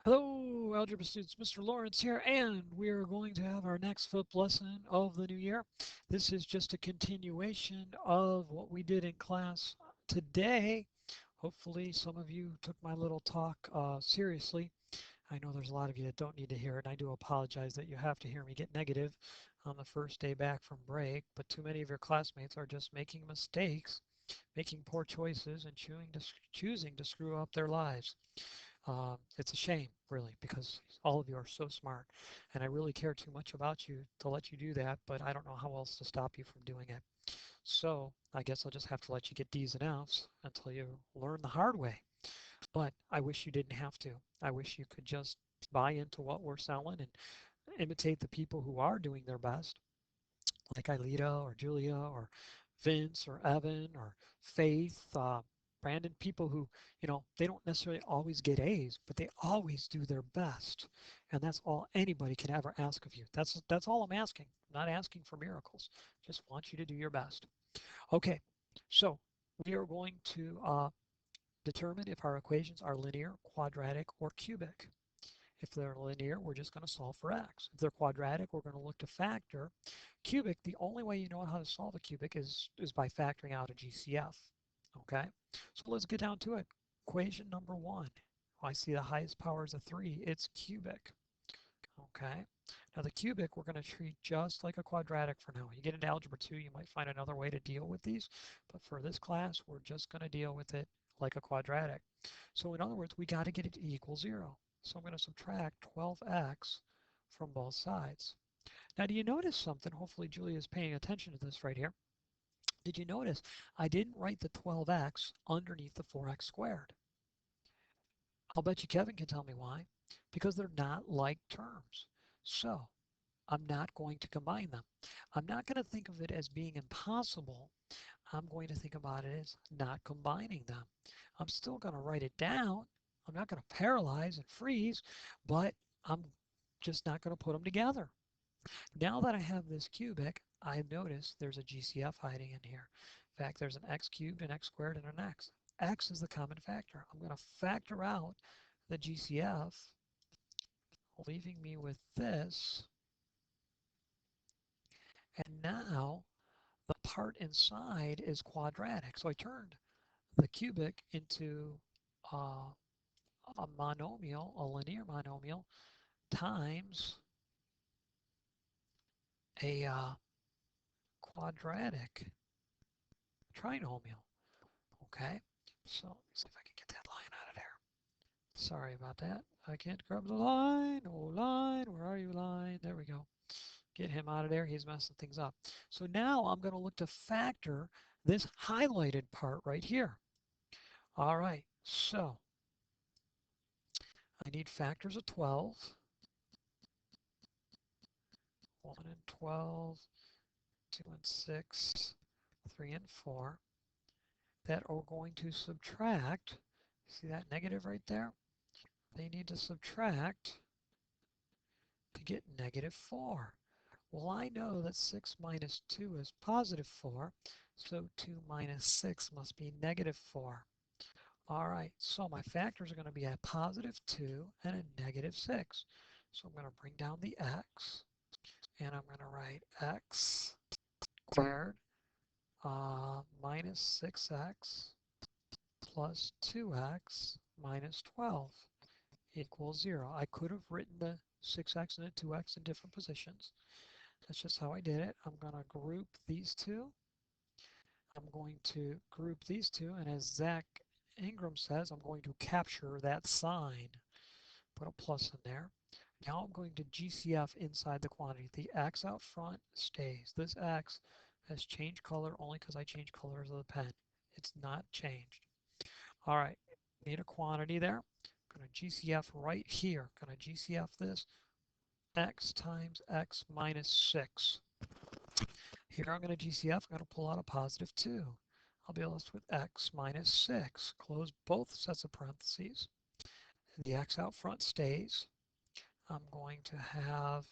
Hello, algebra students. Mr. Lawrence here, and we are going to have our next flip lesson of the new year. This is just a continuation of what we did in class today. Hopefully, some of you took my little talk seriously. I know there's a lot of you that don't need to hear it, and I do apologize that you have to hear me get negative on the first day back from break, but too many of your classmates are just making mistakes, making poor choices, and choosing to screw up their lives. It's a shame, really, because all of you are so smart, and I really care too much about you to let you do that, but I don't know how else to stop you from doing it. So I guess I'll just have to let you get D's and F's until you learn the hard way. But I wish you didn't have to. I wish you could just buy into what we're selling and imitate the people who are doing their best, like Ailita or Julia or Vince or Evan or Faith, Brandon, people who, they don't necessarily always get A's, but they always do their best. And that's all anybody can ever ask of you. That's all I'm asking. I'm not asking for miracles. Just want you to do your best. Okay, so we are going to determine if our equations are linear, quadratic, or cubic. If they're linear, we're just going to solve for x. If they're quadratic, we're going to look to factor. Cubic, the only way you know how to solve a cubic is by factoring out a GCF. Okay, so let's get down to it. Equation number one. I see the highest power is a 3. It's cubic. Okay, now the cubic we're going to treat just like a quadratic for now. You get into algebra 2, you might find another way to deal with these, but for this class, we're just going to deal with it like a quadratic. So in other words, we got to get it to equal 0. So I'm going to subtract 12x from both sides. Now, do you notice something? Hopefully, Julia is paying attention to this right here. Did you notice I didn't write the 12x underneath the 4x squared? I'll bet you Kevin can tell me why. Because they're not like terms. So I'm not going to combine them. I'm not going to think of it as being impossible. I'm going to think about it as not combining them. I'm still going to write it down. I'm not going to paralyze and freeze, but I'm just not going to put them together. Now that I have this cubic, I notice there's a GCF hiding in here. In fact, there's an x cubed, an x squared, and an x. X is the common factor. I'm going to factor out the GCF, leaving me with this. And now the part inside is quadratic. So I turned the cubic into uh, a monomial, a linear monomial, times a quadratic trinomial. Okay, so let me see if I can get that line out of there. Sorry about that. I can't grab the line. Oh, line, where are you, line? There we go. Get him out of there. He's messing things up. So now I'm going to look to factor this highlighted part right here. All right, so I need factors of 12. 1 and 12, 2 and 6, 3 and 4, that are going to subtract. See that negative right there? They need to subtract to get negative 4. Well, I know that 6 minus 2 is positive 4, so 2 minus 6 must be negative 4. All right, so my factors are going to be a positive 2 and a negative 6. So I'm going to bring down the x, and I'm going to write x squared minus 6x plus 2x minus 12 equals 0. I could have written the 6x and the 2x in different positions. That's just how I did it. I'm going to group these two. I'm going to group these two, and as Zach Ingram says, I'm going to capture that sign. Put a plus in there. Now I'm going to GCF inside the quantity. The x out front stays. This x has changed color only because I changed colors of the pen. It's not changed. All right, need a quantity there. I'm going to GCF right here. Going to GCF this x times x minus 6. Here I'm going to GCF. I'm going to pull out a positive 2. I'll be left with x minus 6. Close both sets of parentheses. The x out front stays. I'm going to have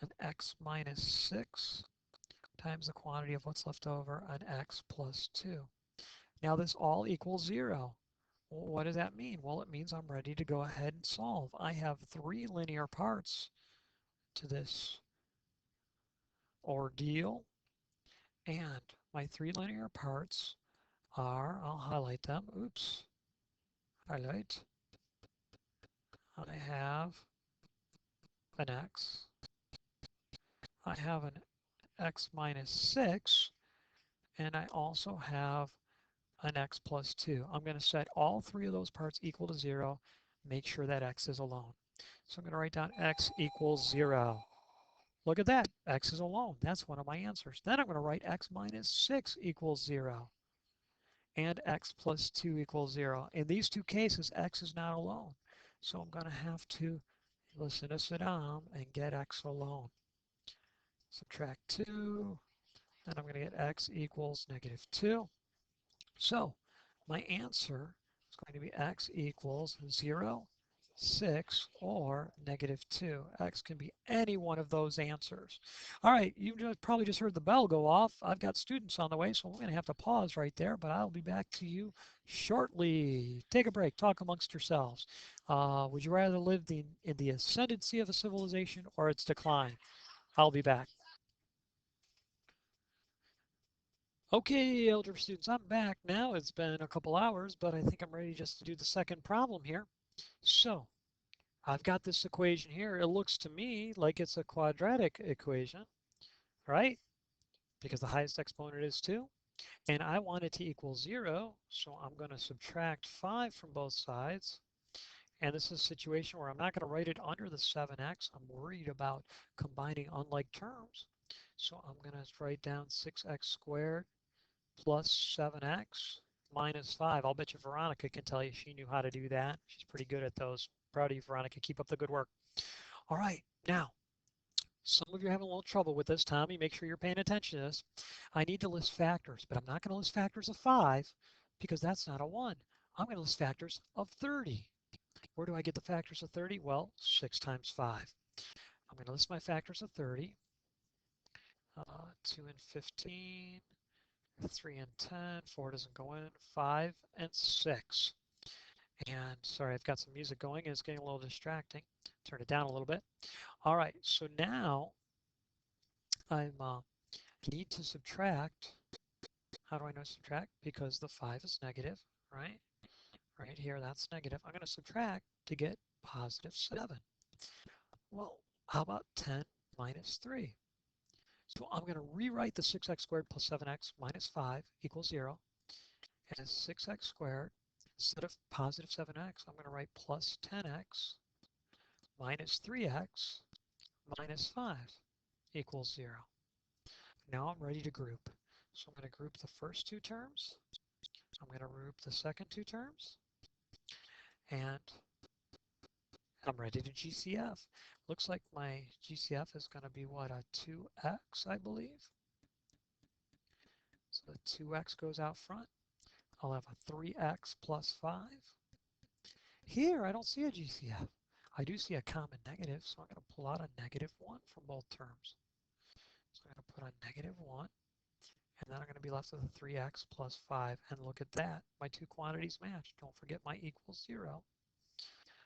an x minus 6 times the quantity of what's left over, an x plus 2. Now this all equals 0. What does that mean? Well, it means I'm ready to go ahead and solve. I have three linear parts to this ordeal, and my three linear parts are, I'll highlight them, oops, highlight, I have an x, I have an x minus 6, and I also have an x plus 2. I'm going to set all three of those parts equal to 0, make sure that x is alone. So I'm going to write down x equals 0. Look at that, x is alone. That's one of my answers. Then I'm going to write x minus 6 equals 0 and x plus 2 equals 0. In these two cases, x is not alone. So I'm going to have to listen to Saddam and get x alone. Subtract 2, then I'm going to get x equals negative 2. So my answer is going to be x equals 0, 6, or negative 2. X can be any one of those answers. All right, you probably just heard the bell go off. I've got students on the way, so we're going to have to pause right there, but I'll be back to you shortly. Take a break, talk amongst yourselves. Would you rather live in the ascendancy of a civilization or its decline? I'll be back. Okay, algebra students, I'm back now. It's been a couple hours, but I think I'm ready just to do the second problem here. So, I've got this equation here. It looks to me like it's a quadratic equation, right? Because the highest exponent is 2. And I want it to equal 0, so I'm going to subtract 5 from both sides. And this is a situation where I'm not going to write it under the 7x. I'm worried about combining unlike terms. So I'm going to write down 6x squared plus 7x minus 5. I'll bet you Veronica can tell you she knew how to do that. She's pretty good at those. Proud of you, Veronica. Keep up the good work. All right, now, some of you are having a little trouble with this. Tommy, make sure you're paying attention to this. I need to list factors, but I'm not going to list factors of 5 because that's not a 1. I'm going to list factors of 30. Where do I get the factors of 30? Well, 6 times 5. I'm going to list my factors of 30. 2 and 15. 3 and 10, 4 doesn't go in, 5 and 6. And sorry, I've got some music going and it's getting a little distracting. Turn it down a little bit. All right, so now I need to subtract. How do I know subtract? Because the 5 is negative, right? Right here, that's negative. I'm going to subtract to get positive 7. Well, how about 10 minus 3? So I'm going to rewrite the 6x squared plus 7x minus 5 equals 0 as 6x squared. Instead of positive 7x, I'm going to write plus 10x minus 3x minus 5 equals 0. Now I'm ready to group. So I'm going to group the first two terms. I'm going to group the second two terms. And I'm ready to GCF. Looks like my GCF is going to be what, a 2x, I believe. So the 2x goes out front. I'll have a 3x plus 5. Here, I don't see a GCF. I do see a common negative, so I'm going to pull out a negative 1 from both terms. So I'm going to put a negative 1, and then I'm going to be left with a 3x plus 5. And look at that. My two quantities match. Don't forget my equals 0.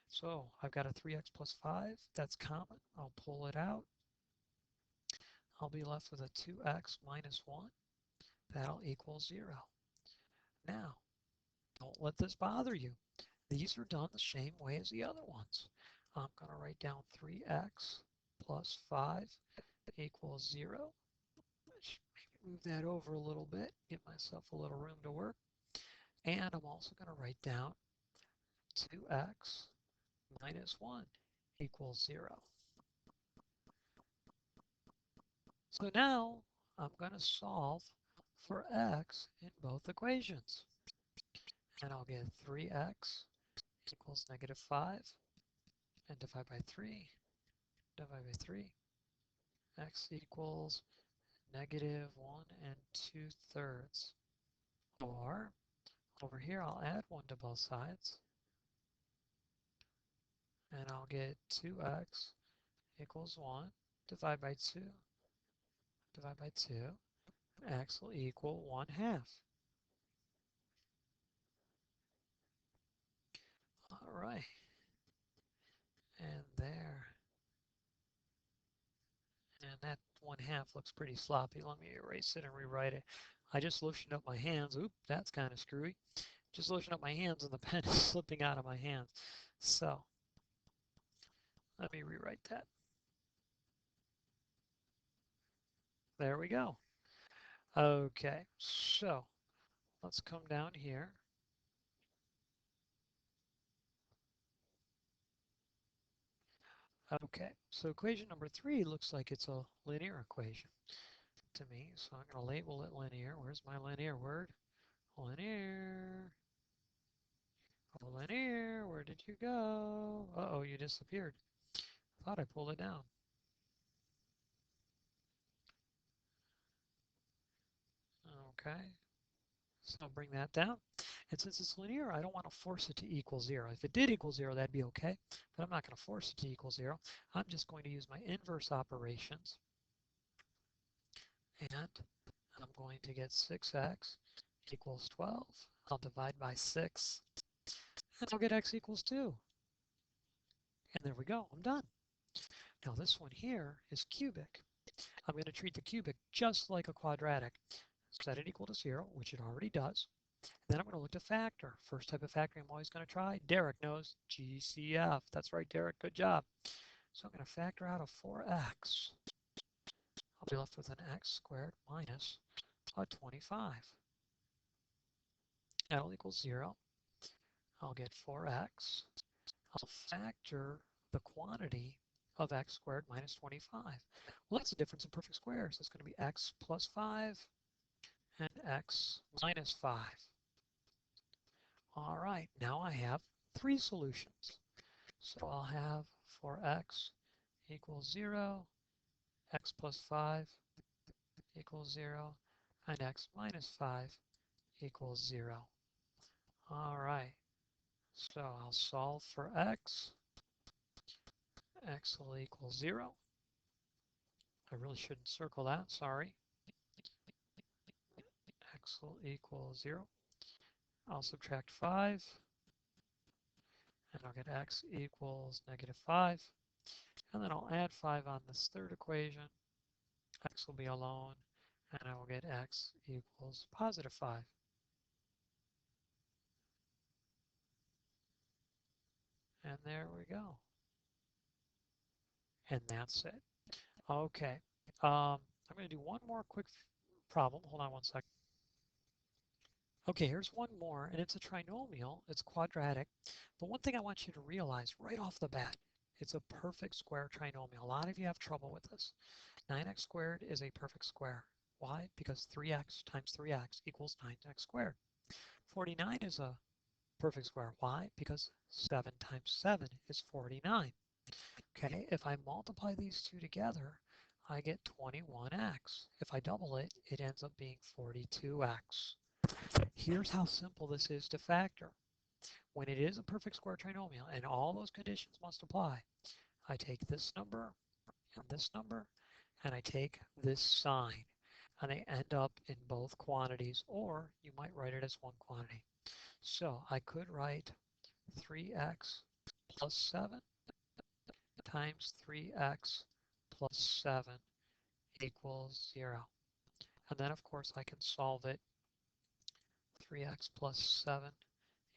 So I've got a 3x plus 5. That's common. I'll pull it out. I'll be left with a 2x minus 1. That'll equal 0. Now, don't let this bother you. These are done the same way as the other ones. I'm going to write down 3x plus 5 equals 0. Maybe move that over a little bit, give myself a little room to work. And I'm also going to write down 2x minus 1 equals 0. So now I'm going to solve for x in both equations. And I'll get 3x equals negative 5 and divide by 3, divide by 3. X equals negative 1 and 2/3. Or over here I'll add 1 to both sides. And I'll get 2x equals 1. Divide by 2. Divide by 2. X will equal 1/2. All right. And there. And that 1/2 looks pretty sloppy. Let me erase it and rewrite it. I just loosened up my hands. Oop, that's kind of screwy. Just loosened up my hands and the pen is slipping out of my hands. So let me rewrite that. There we go. Okay, so let's come down here. Okay, so equation number 3 looks like it's a linear equation to me. So I'm going to label it linear. Where's my linear word? Linear. Oh, linear, where did you go? Uh-oh, you disappeared. Thought I pulled it down. Okay, so I'll bring that down. And since it's linear, I don't want to force it to equal 0. If it did equal 0, that'd be okay, but I'm not going to force it to equal 0. I'm just going to use my inverse operations, and I'm going to get 6x equals 12. I'll divide by 6, and I'll get x equals 2. And there we go, I'm done. Now this one here is cubic. I'm going to treat the cubic just like a quadratic. Set it equal to 0, which it already does. Then I'm going to look to factor. First type of factoring I'm always going to try. Derek knows GCF. That's right, Derek. Good job. So I'm going to factor out of 4x. I'll be left with an x squared minus a 25. That'll equal 0. I'll get 4x. I'll factor the quantity of x squared minus 25. Well, that's the difference in perfect squares. It's going to be x plus 5 and x minus 5. All right, now I have 3 solutions. So I'll have 4x equals 0, x plus 5 equals 0, and x minus 5 equals 0. All right, so I'll solve for x. X will equal 0. I really shouldn't circle that, sorry. X will equal 0. I'll subtract 5, and I'll get x equals negative 5. And then I'll add 5 on this third equation. X will be alone, and I will get x equals positive 5. And there we go. And that's it. Okay. I'm going to do one more quick problem. Hold on one second. Okay, here's one more, and it's a trinomial. It's quadratic. But one thing I want you to realize right off the bat, it's a perfect square trinomial. A lot of you have trouble with this. 9x squared is a perfect square. Why? Because 3x times 3x equals 9x squared. 49 is a perfect square. Why? Because 7 times 7 is 49. Okay, if I multiply these two together, I get 21x. If I double it, it ends up being 42x. Here's how simple this is to factor. When it is a perfect square trinomial and all those conditions must apply, I take this number and this number, and I take this sign, and they end up in both quantities, or you might write it as one quantity. So I could write 3x plus 7 times 3x plus 7 equals 0. And then, of course, I can solve it. 3x plus 7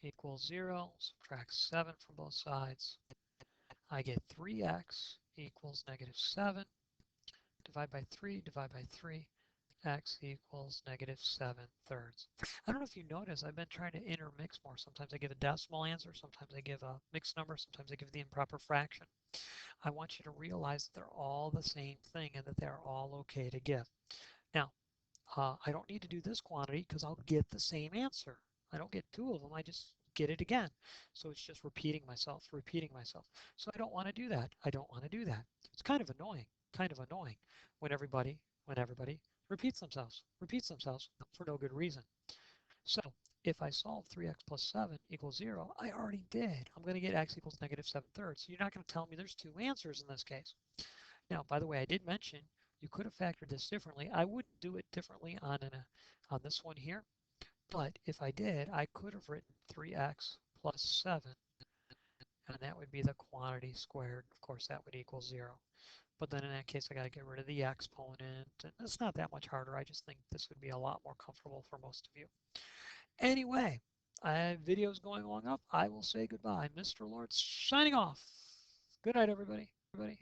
equals 0. Subtract 7 from both sides. I get 3x equals negative 7. Divide by 3, divide by 3. X equals negative 7/3. I don't know if you notice, I've been trying to intermix more. Sometimes I give a decimal answer, sometimes I give a mixed number, sometimes I give the improper fraction. I want you to realize that they're all the same thing and that they're all okay to give. Now, I don't need to do this quantity because I'll get the same answer. I don't get 2 of them, I just get it again. So it's just repeating myself, repeating myself. So I don't want to do that. I don't want to do that. It's kind of annoying when everybody repeats themselves for no good reason. So if I solve 3x plus 7 equals 0, I already did. I'm going to get x equals negative 7/3. So you're not going to tell me there's 2 answers in this case. Now, by the way, I did mention you could have factored this differently. I wouldn't do it differently on this one here, but if I did, I could have written 3x plus 7 and that would be the quantity squared. Of course, that would equal 0. But then in that case, I got to get rid of the exponent. And it's not that much harder. I just think this would be a lot more comfortable for most of you. Anyway, video's going long enough. I will say goodbye. Mr. Lawrence signing off. Good night, everybody.